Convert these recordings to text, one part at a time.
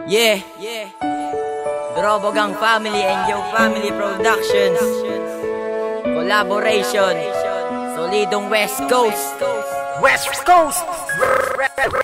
Yeah, Drobogang Family and Yo Family Productions. Collaboration, solidong West Coast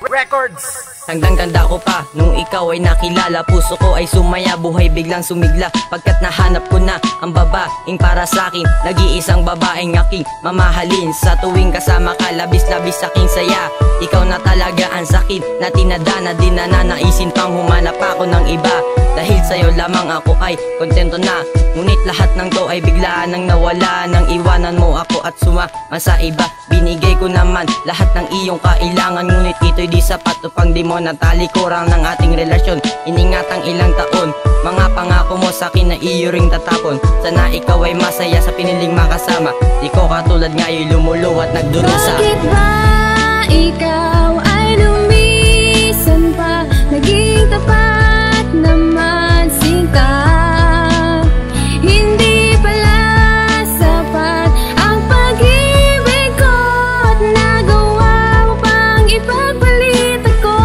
Records. Tandang-tanda ko pa, nung ikaw ay nakilala, puso ko ay sumaya, buhay biglang sumigla. Pagkat nahanap ko na ang babaeng para sa'kin, nag-iisang babaeng aking mamahalin. Sa tuwing kasama ka, labis-labis aking saya. Ikaw na talaga ang sakit na tinadana, di na nanaisin pang humanap ako ng iba. Dahil sa'yo lamang ako ay kontento na, ngunit lahat ng to ay biglaan nang nawala. Nang iwanan mo ako at sumama sa iba, binigay ko naman lahat ng iyong kailangan, ngunit ito'y di sapat upang di mo natali kurang ng ating relasyon. Iningatang ilang taon, mga pangako mo sa'kin na iyo ring tatapon. Sana ikaw ay masaya sa piniling makasama, di ko katulad ngayon lumuluhat nagdurusa. Bakit ba ikaw ay lumisan pa, naging tapat naman sinta? Hindi pala sapat ang pag-ibig ko at nagawa mo pang ipagpalit ako.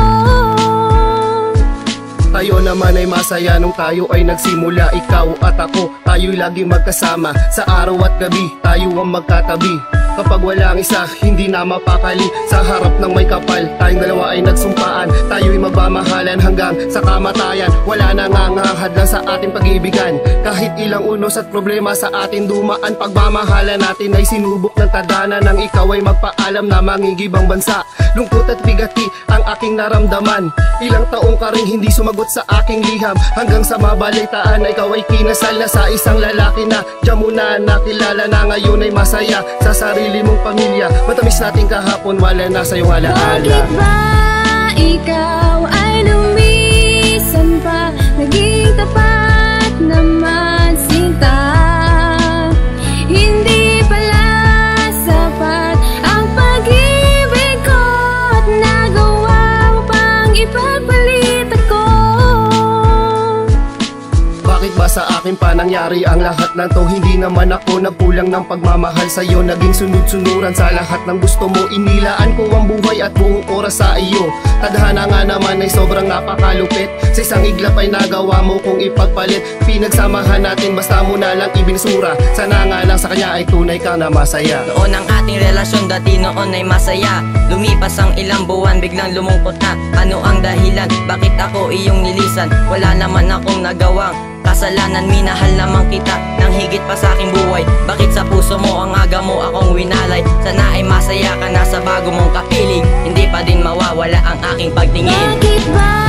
Tayo naman ay masaya nung tayo ay nagsimula. Ikaw at ako, tayo'y laging magkasama. Sa araw at gabi, tayo ang magkatabi. Kapag walang isa, hindi na mapakali. Sa harap ng may kapal, tayong dalawa ay nagsumpaan. Tayo'y magmamahalan hanggang sa kamatayan. Wala na nga hadlang sa ating pag-ibigan. Kahit ilang unos at problema sa ating dumaan, pagmamahalan natin ay sinubok ng tadhana. Nang ikaw ay magpaalam na mangingibang bansa, lungkot at bigati ang aking naramdaman. Ilang taong ka rin hindi sumagot sa aking liham, hanggang sa mabalitaan na ikaw ay kinasal na sa isang lalaki na diyan mo na nakilala, na ngayon ay masaya sa sarili mong pamilya. Matamis natin kahapon, wala na sa iyong alaala. Bakit ba ikaw ay lumisan pa, naging tapat naman sinta? Hindi pala sapat ang pag-ibig ko at nagawa mo pang ipagpalit ako. Bakit ba sa akin pa nangyari ang lahat ng to? Hindi naman ako nagkulang ng pagmamahal sa'yo. Naging sunod-sunuran sa lahat ng gusto mo. Inilaan ko ang buhay at buong oras sa iyo. Tadhana nga naman ay sobrang napakalupit. Sa isang iglap ay nagawa mo kong ipagpalit. Pinagsamahan natin basta mo na lang ibinsura. Sana nga lang sa kanya ay tunay ka na masaya. Noon ang ating relasyon, dati noon ay masaya. Lumipas ang ilang buwan, biglang lumungkot na. Ano ang dahilan? Bakit ako iyong nilisan? Wala naman akong nagawang kasalanan, minahal naman kita nang higit pa sa aking buhay. Bakit sa puso mo ang aga mo akong winalay? Sana ay masaya ka na sa bago mong kapiling, hindi pa din mawawala ang aking pagtingin. Bakit ba